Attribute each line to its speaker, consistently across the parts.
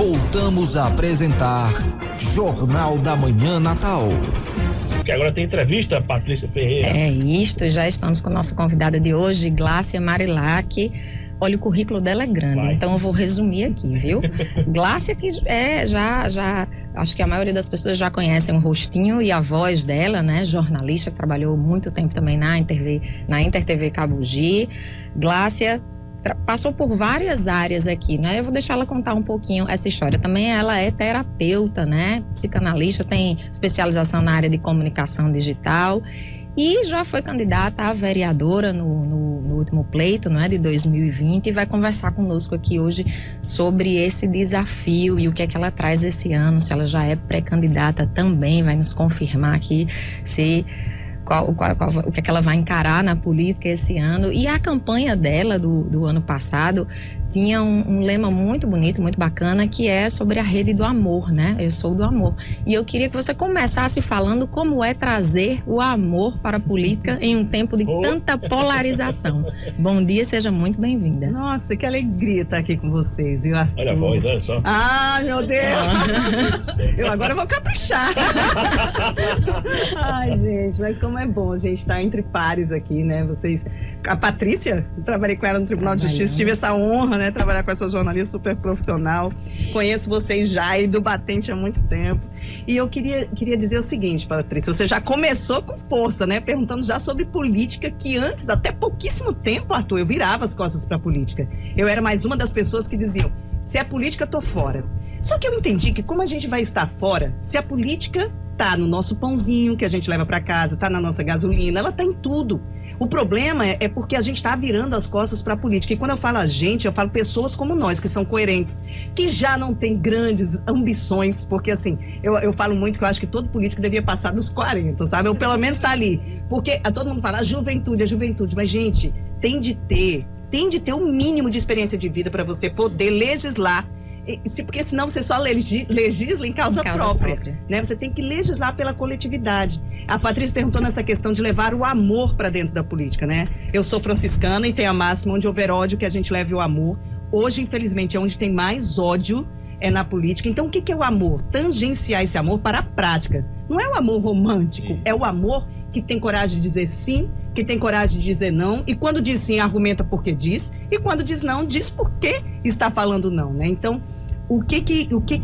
Speaker 1: Voltamos a apresentar Jornal da Manhã Natal.
Speaker 2: Que agora tem entrevista, Patrícia Ferreira.
Speaker 3: É isto, já estamos com a nossa convidada de hoje, Glácia Marilac. Olha, o currículo dela é grande, então eu vou resumir aqui, viu? Glácia, que já acho que a maioria das pessoas já conhecem o rostinho e a voz dela, né? Jornalista, que trabalhou muito tempo também na InterTV Cabugi. Glácia passou por várias áreas aqui, né? Eu vou deixar ela contar um pouquinho essa história. Também ela é terapeuta, né? Psicanalista, tem especialização na área de comunicação digital e já foi candidata a vereadora no último pleito, não é, de 2020, e vai conversar conosco aqui hoje sobre esse desafio e o que é que ela traz esse ano, se ela já é pré-candidata também, vai nos confirmar aqui o que é que ela vai encarar na política esse ano. E a campanha dela do ano passado tinha um lema muito bonito, muito bacana, que é sobre a rede do amor, né? Eu sou do amor. E eu queria que você começasse falando como é trazer o amor para a política em um tempo de tanta polarização. Bom dia, seja muito bem-vinda.
Speaker 4: Nossa, que alegria estar aqui com vocês, viu, Arthur?
Speaker 2: Olha a voz, olha só.
Speaker 4: Ah, meu Deus! Eu agora vou caprichar. Ai, gente, mas como é bom a gente estar entre pares aqui, né? Vocês... A Patrícia, eu trabalhei com ela no Tribunal de Justiça, tive essa honra, né? Trabalhar com essa jornalista super profissional. Conheço vocês já e do Batente há muito tempo. E eu queria dizer o seguinte, Patrícia, você já começou com força, né? Perguntando já sobre política, que antes, até pouquíssimo tempo, Arthur, eu virava as costas para a política. Eu era mais uma das pessoas que diziam, se é política, tô fora. Só que eu entendi que como a gente vai estar fora, se a política tá no nosso pãozinho que a gente leva para casa, tá na nossa gasolina, ela tá em tudo. O problema é porque a gente está virando as costas para a política. E quando eu falo a gente, eu falo pessoas como nós, que são coerentes, que já não têm grandes ambições, porque assim, eu falo muito que eu acho que todo político devia passar dos 40, sabe? Ou pelo menos tá ali. Porque todo mundo fala, a juventude, mas gente, tem de ter um mínimo de experiência de vida para você poder legislar. Porque senão você só legisla em causa própria. Né? Você tem que legislar pela coletividade. A Patrícia perguntou nessa questão de levar o amor para dentro da política, né? Eu sou franciscana e tenho a máxima, onde houver ódio, que a gente leve o amor. Hoje, infelizmente, é onde tem mais ódio, é na política. Então, o que é o amor? Tangenciar esse amor para a prática. Não é o amor romântico, é o amor que tem coragem de dizer sim, que tem coragem de dizer não, e quando diz sim, argumenta porque diz, e quando diz não, diz por que está falando não, né? Então, o que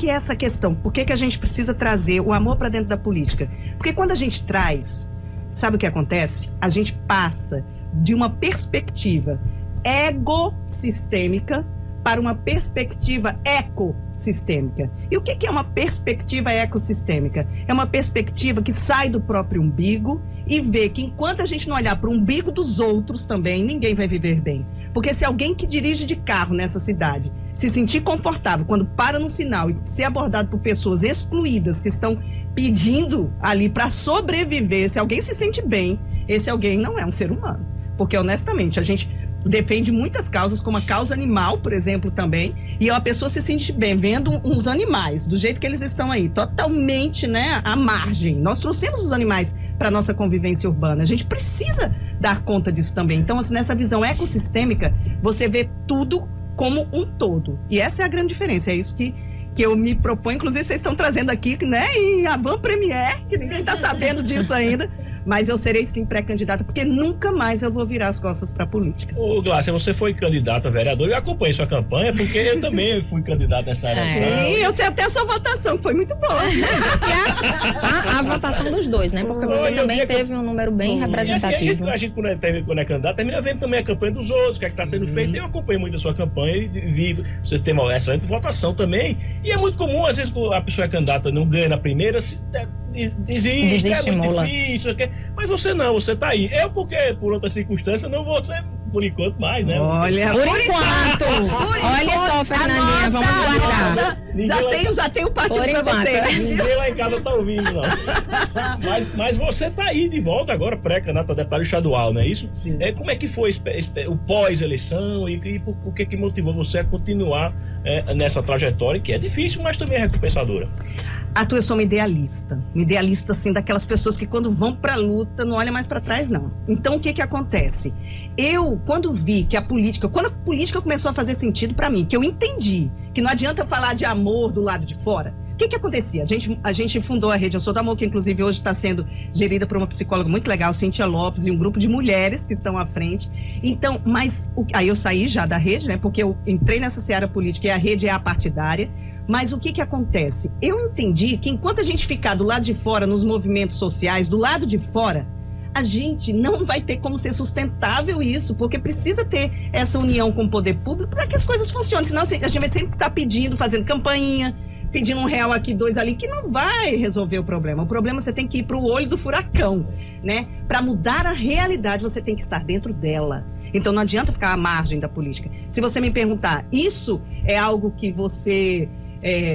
Speaker 4: é essa questão? Por que a gente precisa trazer o amor para dentro da política? Porque quando a gente traz, sabe o que acontece? A gente passa de uma perspectiva egossistêmica para uma perspectiva ecossistêmica. E o que é uma perspectiva ecossistêmica? É uma perspectiva que sai do próprio umbigo e vê que enquanto a gente não olhar para o umbigo dos outros também, ninguém vai viver bem. Porque se alguém que dirige de carro nessa cidade se sentir confortável quando para no sinal e ser abordado por pessoas excluídas que estão pedindo ali para sobreviver, se alguém se sente bem, esse alguém não é um ser humano. Porque honestamente, a gente defende muitas causas, como a causa animal, por exemplo, também, e uma pessoa se sente bem vendo uns animais, do jeito que eles estão aí, totalmente, né, à margem. Nós trouxemos os animais para a nossa convivência urbana, a gente precisa dar conta disso também. Então, assim, nessa visão ecossistêmica, você vê tudo como um todo, e essa é a grande diferença, é isso que eu me proponho, inclusive vocês estão trazendo aqui, né, em avant-première, que ninguém está sabendo disso ainda, mas eu serei sim pré-candidata, porque nunca mais eu vou virar as costas para a política.
Speaker 2: Ô, Glácia, você foi candidata a vereadora, eu acompanhei sua campanha, porque eu também fui candidata nessa eleição.
Speaker 4: Sim, eu sei até a sua votação, que foi muito boa.
Speaker 3: a votação dos dois, né? Porque você também teve um número bem representativo.
Speaker 2: A gente quando é candidato, termina vendo também a campanha dos outros, o que é que está sendo feito. Eu acompanhei muito a sua campanha e vi você ter uma excelente votação também. E é muito comum, às vezes, a pessoa é candidata, não ganha na primeira, desiste, é muito difícil, mas você não, você tá aí. Eu, porque por outra circunstância, não vou ser, por enquanto, mais, né?
Speaker 3: Olha, por enquanto. Olha só, Fernandinha, vamos guardar.
Speaker 4: Já tenho partido pra você.
Speaker 2: Ninguém lá em casa tá ouvindo, não. Mas você tá aí de volta agora, pré-candidato a deputado estadual, não é isso?
Speaker 4: Sim.
Speaker 2: Como é que foi o pós-eleição e o que motivou você a continuar nessa trajetória, que é difícil, mas também é recompensadora?
Speaker 4: Arthur, eu sou uma idealista, assim, daquelas pessoas que quando vão pra luta não olham mais pra trás, não. Então, o que acontece? Eu quando vi que quando a política começou a fazer sentido para mim, que eu entendi que não adianta falar de amor do lado de fora, o que acontecia? A gente fundou a Rede Eu Sou do Amor, que inclusive hoje está sendo gerida por uma psicóloga muito legal, Cíntia Lopes, e um grupo de mulheres que estão à frente. Então, aí eu saí já da rede, né? Porque eu entrei nessa seara política e a rede é apartidária. Mas o que acontece? Eu entendi que enquanto a gente ficar do lado de fora, nos movimentos sociais, do lado de fora, a gente não vai ter como ser sustentável isso, porque precisa ter essa união com o poder público para que as coisas funcionem. Senão a gente vai sempre estar pedindo, fazendo campainha, pedindo R$1 aqui, 2 ali, que não vai resolver o problema. O problema você tem que ir para o olho do furacão, né? Para mudar a realidade, você tem que estar dentro dela. Então não adianta ficar à margem da política. Se você me perguntar, isso é algo que você,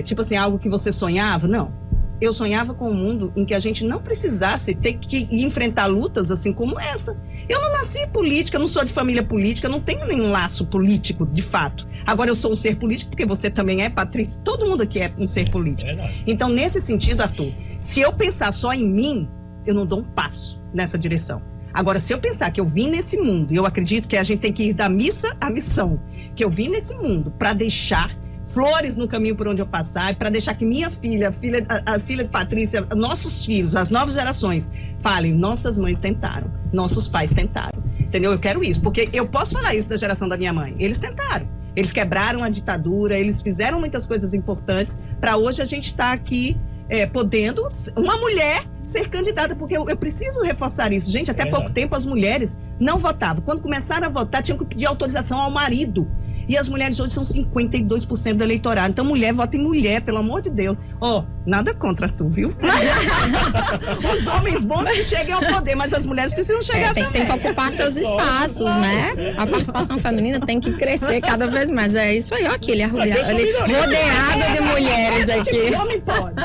Speaker 4: tipo assim, algo que você sonhava? Não. Eu sonhava com um mundo em que a gente não precisasse ter que enfrentar lutas assim como essa. Eu não nasci política, não sou de família política, não tenho nenhum laço político, de fato. Agora, eu sou um ser político porque você também é, Patrícia. Todo mundo aqui é um ser político. Então, nesse sentido, Arthur, se eu pensar só em mim, eu não dou um passo nessa direção. Agora, se eu pensar que eu vim nesse mundo, e eu acredito que a gente tem que ir da missa à missão, que eu vim nesse mundo para deixar flores no caminho por onde eu passar, e para deixar que minha filha, a filha de Patrícia, nossos filhos, as novas gerações, falem, nossas mães tentaram, nossos pais tentaram. Entendeu? Eu quero isso, porque eu posso falar isso da geração da minha mãe. Eles tentaram. Eles quebraram a ditadura, eles fizeram muitas coisas importantes para hoje a gente estar aqui podendo, uma mulher ser candidata, porque eu preciso reforçar isso. Gente, até pouco tempo as mulheres não votavam. Quando começaram a votar, tinham que pedir autorização ao marido. E as mulheres hoje são 52% do eleitorado. Então, mulher, vota em mulher, pelo amor de Deus. Nada contra tu, viu? Os homens bons que cheguem ao poder, mas as mulheres precisam chegar também.
Speaker 3: Tem que ocupar seus espaços, né? A participação feminina tem que crescer cada vez mais. É isso aí, ó, aqui, ele é rodeado de mulheres aqui.
Speaker 4: Homem pode.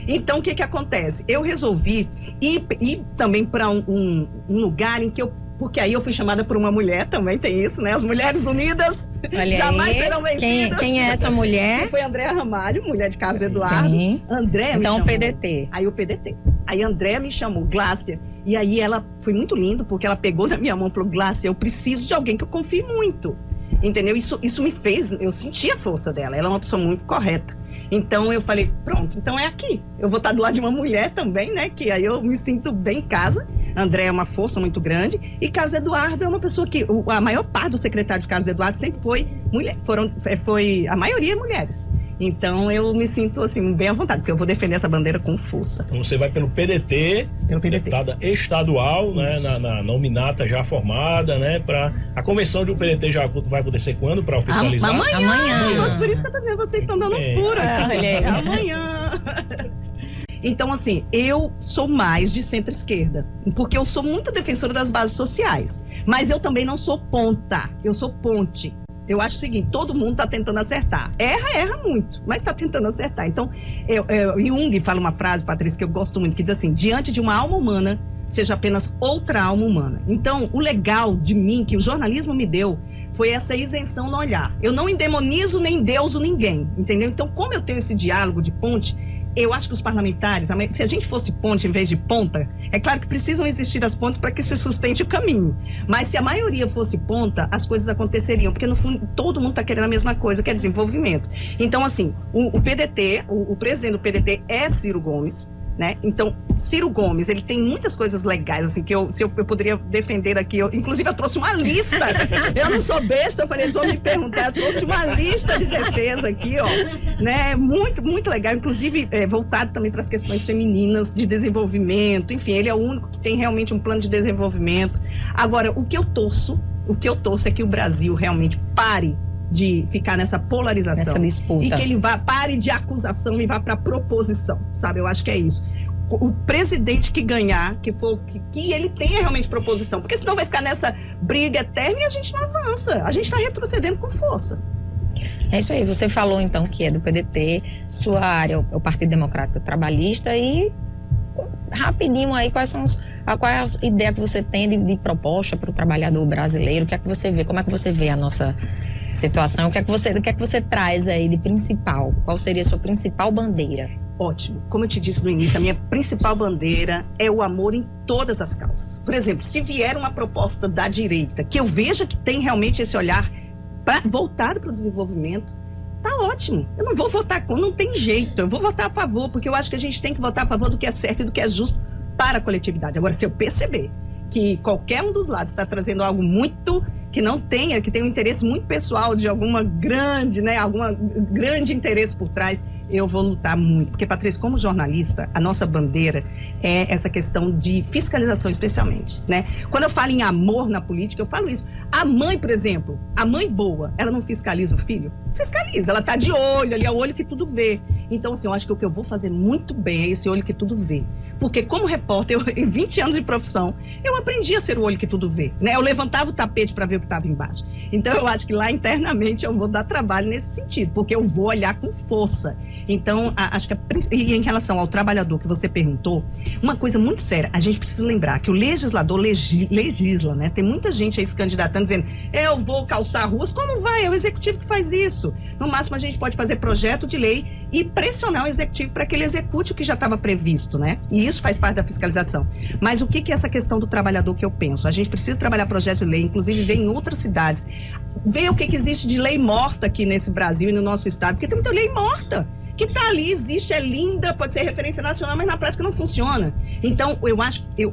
Speaker 4: Então, o que acontece? Eu resolvi ir também para um lugar em que porque aí eu fui chamada por uma mulher, também tem isso, né? As Mulheres Unidas jamais serão vencidas.
Speaker 3: Quem é essa mulher?
Speaker 4: Foi Andréa Ramalho, mulher de Carlos Eduardo.
Speaker 3: Sim.
Speaker 4: Andréa me chamou.
Speaker 3: Então, o PDT.
Speaker 4: Aí o PDT. Aí a Andréa me chamou, Glácia. E aí ela foi muito lindo, porque ela pegou na minha mão e falou, Glácia, eu preciso de alguém que eu confie muito. Entendeu? Isso me fez, eu senti a força dela. Ela é uma pessoa muito correta. Então eu falei, pronto, então é aqui. Eu vou estar do lado de uma mulher também, né? Que aí eu me sinto bem em casa. André é uma força muito grande. E Carlos Eduardo é uma pessoa que... A maior parte do secretário de Carlos Eduardo sempre foi mulher. Foi a maioria mulheres. Então eu me sinto assim, bem à vontade, porque eu vou defender essa bandeira com força.
Speaker 2: Então você vai pelo PDT, deputada estadual, né, na nominata já formada, né? A convenção do PDT já vai acontecer quando para oficializar?
Speaker 4: Amanhã. Nossa, por isso que eu tô dizendo, vocês estão dando furo aqui. Amanhã. Então, assim, eu sou mais de centro-esquerda, porque eu sou muito defensora das bases sociais. Mas eu também não sou ponta, eu sou ponte. Eu acho o seguinte, todo mundo está tentando acertar. Erra muito, mas está tentando acertar. Então, Jung fala uma frase, Patrícia, que eu gosto muito, que diz assim, diante de uma alma humana, seja apenas outra alma humana. Então, o legal de mim, que o jornalismo me deu, foi essa isenção no olhar. Eu não endemonizo nem endeuso ninguém, entendeu? Então, como eu tenho esse diálogo de ponte, eu acho que os parlamentares, se a gente fosse ponte em vez de ponta, é claro que precisam existir as pontes para que se sustente o caminho. Mas se a maioria fosse ponta, as coisas aconteceriam, porque no fundo todo mundo está querendo a mesma coisa, que é desenvolvimento. Então, assim, o PDT, o presidente do PDT é Ciro Gomes, né? Então, Ciro Gomes, ele tem muitas coisas legais, assim, que eu poderia defender aqui. Inclusive, eu trouxe uma lista. Eu não sou besta, eu falei, eles vão me perguntar. Eu trouxe uma lista de defesa aqui, ó, né? Muito, muito legal. Inclusive, voltado também para as questões femininas, de desenvolvimento. Enfim, ele é o único que tem realmente um plano de desenvolvimento. Agora, o que eu torço é que o Brasil realmente pare de ficar nessa polarização.
Speaker 3: Nessa disputa.
Speaker 4: E que ele pare de acusação e vá para proposição, sabe? Eu acho que é isso. O presidente que ganhar, que ele tenha realmente proposição, porque senão vai ficar nessa briga eterna e a gente não avança. A gente está retrocedendo com força.
Speaker 3: É isso aí. Você falou, então, que é do PDT, sua área é o Partido Democrático Trabalhista e... Rapidinho aí, qual é a ideia que você tem de proposta para o trabalhador brasileiro? O que é que você vê? Como é que você vê a nossa situação. O que é que você traz aí de principal? Qual seria a sua principal bandeira?
Speaker 4: Ótimo. Como eu te disse no início, a minha principal bandeira é o amor em todas as causas. Por exemplo, se vier uma proposta da direita, que eu veja que tem realmente esse olhar voltado para o desenvolvimento, tá ótimo. Eu não vou votar contra, não tem jeito. Eu vou votar a favor, porque eu acho que a gente tem que votar a favor do que é certo e do que é justo para a coletividade. Agora, se eu perceber que qualquer um dos lados está trazendo algo muito que não tenha, que tem um interesse muito pessoal de alguma grande interesse por trás, eu vou lutar muito. Porque, Patrícia, como jornalista, a nossa bandeira é essa questão de fiscalização, especialmente, né? Quando eu falo em amor na política, eu falo isso. A mãe, por exemplo, a mãe boa, ela não fiscaliza o filho? Fiscaliza, ela tá de olho ali, é o olho que tudo vê. Então, assim, eu acho que o que eu vou fazer muito bem é esse olho que tudo vê. Porque como repórter, em 20 anos de profissão, eu aprendi a ser o olho que tudo vê, né? Eu levantava o tapete para ver o que estava embaixo. Então, eu acho que lá internamente eu vou dar trabalho nesse sentido, porque eu vou olhar com força. Então, acho que e em relação ao trabalhador que você perguntou, uma coisa muito séria, a gente precisa lembrar que o legislador legisla, né? Tem muita gente aí se candidatando dizendo, eu vou calçar ruas. Como vai? É o executivo que faz isso. No máximo, a gente pode fazer projeto de lei e pressionar o executivo para que ele execute o que já estava previsto, né? E isso faz parte da fiscalização. Mas o que é essa questão do trabalhador que eu penso? A gente precisa trabalhar projeto de lei, inclusive ver em outras cidades, ver o que existe de lei morta aqui nesse Brasil e no nosso estado, porque tem muita lei morta que está ali, existe, é linda, pode ser referência nacional, mas na prática não funciona. Então,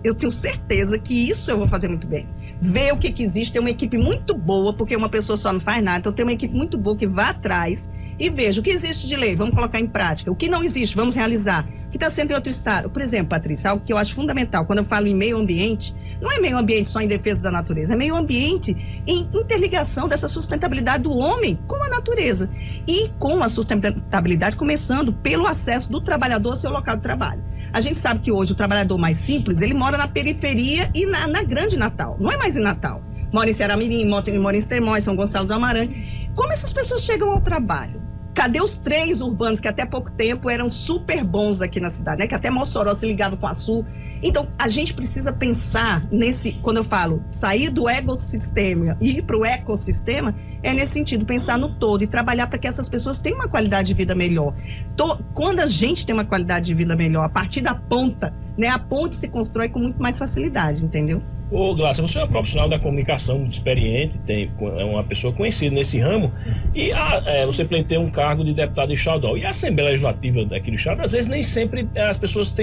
Speaker 4: eu tenho certeza que isso eu vou fazer muito bem. Ver o que existe, ter uma equipe muito boa, porque uma pessoa só não faz nada, então ter uma equipe muito boa que vá atrás e veja o que existe de lei, vamos colocar em prática. O que não existe, vamos realizar. O que está sendo em outro estado. Por exemplo, Patrícia, algo que eu acho fundamental, quando eu falo em meio ambiente, não é meio ambiente só em defesa da natureza, é meio ambiente em interligação dessa sustentabilidade do homem com a natureza. E com a sustentabilidade começando pelo acesso do trabalhador ao seu local de trabalho. A gente sabe que hoje o trabalhador mais simples, ele mora na periferia e na grande Natal, não é mais em Natal. Mora em Ceará-Mirim, mora em Extremóis, São Gonçalo do Amarante. Como essas pessoas chegam ao trabalho? Cadê os trens urbanos que até pouco tempo eram super bons aqui na cidade, né? Que até Mossoró se ligava com a Sul. Então, a gente precisa pensar quando eu falo sair do ecossistema e ir para o ecossistema, é nesse sentido, pensar no todo e trabalhar para que essas pessoas tenham uma qualidade de vida melhor. Quando a gente tem uma qualidade de vida melhor, a partir da ponta, né? A ponte se constrói com muito mais facilidade, entendeu?
Speaker 2: Ô, Glácia, você é uma profissional da comunicação muito experiente, é uma pessoa conhecida nesse ramo, e você pleiteia um cargo de deputado estadual. E a Assembleia Legislativa daqui do Estado, às vezes, nem sempre as pessoas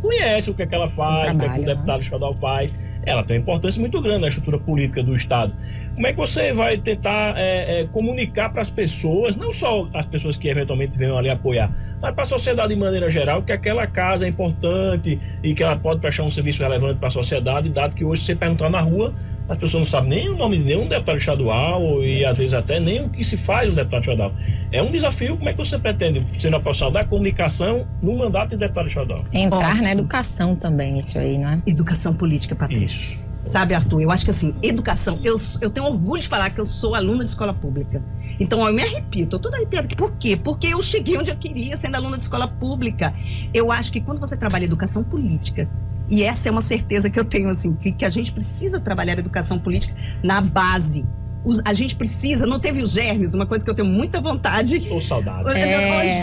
Speaker 2: conhecem o que é que ela faz, o que é que o deputado estadual faz. Ela tem uma importância muito grande na estrutura política do Estado. Como é que você vai tentar comunicar para as pessoas, não só as pessoas que eventualmente venham ali apoiar, mas para a sociedade de maneira geral, que aquela casa é importante e que ela pode prestar um serviço relevante para a sociedade, dado que hoje você perguntar na rua, as pessoas não sabem nem o nome de nenhum deputado estadual e às vezes até nem o que se faz no deputado estadual. É um desafio. Como é que você pretende ser uma profissional da comunicação no mandato de deputado estadual?
Speaker 3: Entrar na educação também, isso aí, não é?
Speaker 4: Educação política, Patrícia.
Speaker 2: Isso.
Speaker 4: Sabe, Arthur, eu acho que assim, educação, eu tenho orgulho de falar que eu sou aluna de escola pública. Então, eu me arrepio, tô toda arrepiada. Por quê? Porque eu cheguei onde eu queria sendo aluna de escola pública. Eu acho que quando você trabalha educação política, e essa é uma certeza que eu tenho, assim, que a gente precisa trabalhar a educação política na base. A gente precisa, não teve os germes, uma coisa que eu tenho muita vontade.
Speaker 2: Ou saudade.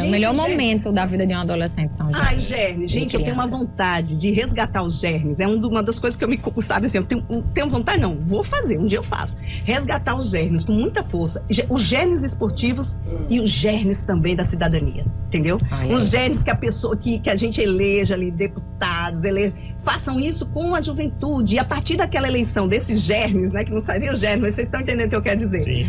Speaker 3: O melhor momento da vida de um adolescente são os germes.
Speaker 4: Ai, germes. Gente, eu tenho uma vontade de resgatar os germes. É uma das coisas que eu sabe assim, eu tenho vontade, não, vou fazer, um dia eu faço. Resgatar os germes com muita força. Os germes esportivos e os germes também da cidadania, entendeu? Os germes que a pessoa, que a gente eleja ali, deputados, façam isso com a juventude. E a partir daquela eleição desses germes, né, que não seriam germes, mas vocês estão entendendo o que eu quero dizer.
Speaker 2: Sim.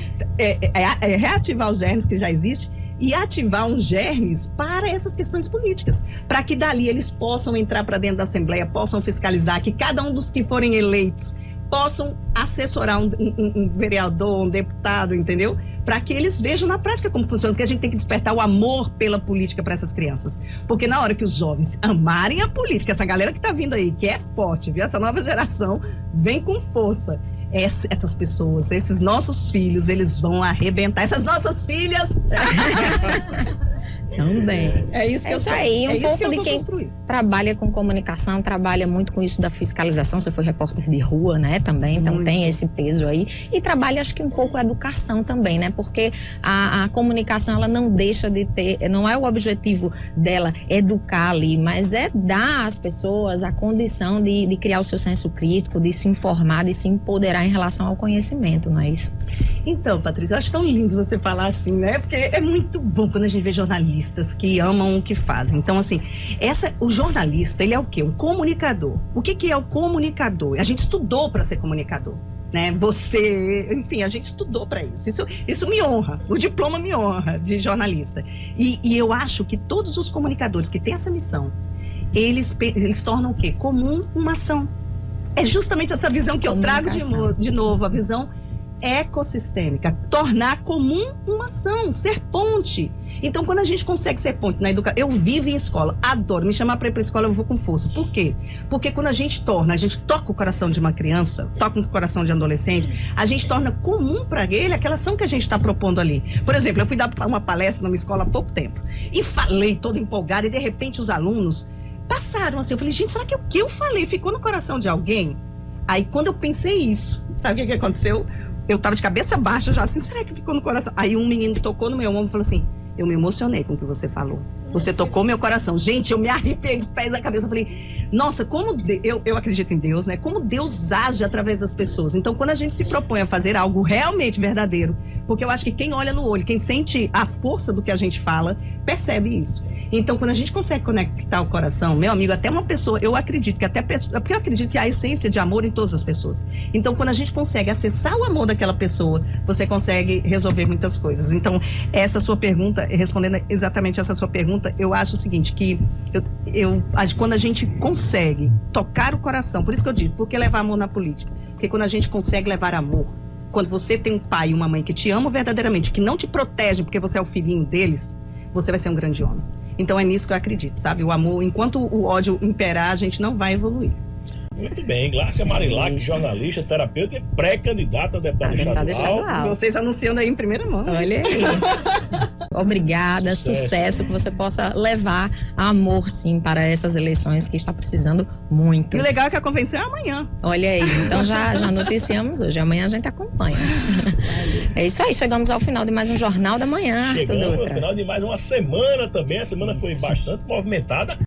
Speaker 4: Reativar os germes que já existem e ativar uns germes para essas questões políticas, para que dali eles possam entrar para dentro da Assembleia, possam fiscalizar, que cada um dos que forem eleitos possam assessorar um vereador, um deputado, entendeu? Para que eles vejam na prática como funciona, porque a gente tem que despertar o amor pela política para essas crianças. Porque na hora que os jovens amarem a política, essa galera que está vindo aí, que é forte, viu? Essa nova geração vem com força. Essas pessoas, esses nossos filhos, eles vão arrebentar. Essas nossas filhas...
Speaker 3: Também.
Speaker 4: É isso que eu
Speaker 3: isso
Speaker 4: sou.
Speaker 3: aí, um pouco
Speaker 4: que eu
Speaker 3: de
Speaker 4: vou
Speaker 3: quem
Speaker 4: construir.
Speaker 3: trabalha com comunicação, trabalha muito com isso da fiscalização. Você foi repórter de rua, né, também, então
Speaker 4: Muito.
Speaker 3: tem esse peso aí. E trabalha, acho que um pouco a educação também, né, porque a comunicação, ela não deixa de ter, não é o objetivo dela educar ali, mas é dar às pessoas a condição de criar o seu senso crítico, de se informar, de se empoderar em relação ao conhecimento, não é isso?
Speaker 4: Então, Patrícia, eu acho tão lindo você falar assim, né? Porque é muito bom quando a gente vê jornalistas que amam o que fazem. Então, assim, o jornalista, ele é o quê? Um comunicador. O que é o comunicador? A gente estudou para ser comunicador, né? Você, enfim, a gente estudou para isso. Isso me honra. O diploma me honra de jornalista. E eu acho que todos os comunicadores que têm essa missão, eles tornam o quê? Comum uma ação. É justamente essa visão que eu trago de novo, a visão ecossistêmica, tornar comum uma ação, ser ponte. Então, quando a gente consegue ser ponte na educação, eu vivo em escola, adoro, me chamar para ir para a escola, eu vou com força. Por quê? Porque quando a gente toca o coração de uma criança, toca o coração de um adolescente, a gente torna comum para ele aquela ação que a gente está propondo ali. Por exemplo, eu fui dar uma palestra numa escola há pouco tempo e falei toda empolgada e de repente os alunos passaram assim, eu falei, gente, será que o que eu falei ficou no coração de alguém? Aí quando eu pensei isso, sabe o que aconteceu? Eu tava de cabeça baixa já, assim, será que ficou no coração? Aí um menino tocou no meu ombro e falou assim, eu me emocionei com o que você falou. Você tocou meu coração. Gente, eu me arrepiei dos pés à cabeça. Eu falei, nossa, eu acredito em Deus, né? Como Deus age através das pessoas. Então, quando a gente se propõe a fazer algo realmente verdadeiro, porque eu acho que quem olha no olho, quem sente a força do que a gente fala, percebe isso. Então, quando a gente consegue conectar o coração, meu amigo, até uma pessoa, eu acredito que até pessoa, porque eu acredito que há a essência de amor em todas as pessoas. Então, quando a gente consegue acessar o amor daquela pessoa, você consegue resolver muitas coisas. Então, essa sua pergunta, respondendo exatamente essa sua pergunta, eu acho o seguinte, que quando a gente consegue tocar o coração, por isso que eu digo, por que levar amor na política? Porque quando a gente consegue levar amor, quando você tem um pai e uma mãe que te amam verdadeiramente, que não te protegem porque você é o filhinho deles, você vai ser um grande homem. Então é nisso que eu acredito, sabe? O amor, enquanto o ódio imperar, a gente não vai evoluir.
Speaker 2: Muito bem, Glácia Marilac, jornalista, terapeuta e pré-candidata a deputada estadual.
Speaker 4: Vocês anunciando aí em primeira mão.
Speaker 3: Olha aí. Obrigada, sucesso, que você possa levar amor, sim, para essas eleições que está precisando muito.
Speaker 4: E o legal é que a convenção é amanhã.
Speaker 3: Olha aí, então já noticiamos hoje, amanhã a gente acompanha. É isso aí, chegamos ao final de mais um Jornal da Manhã.
Speaker 2: Chegamos ao final de mais uma semana também, a semana foi bastante movimentada.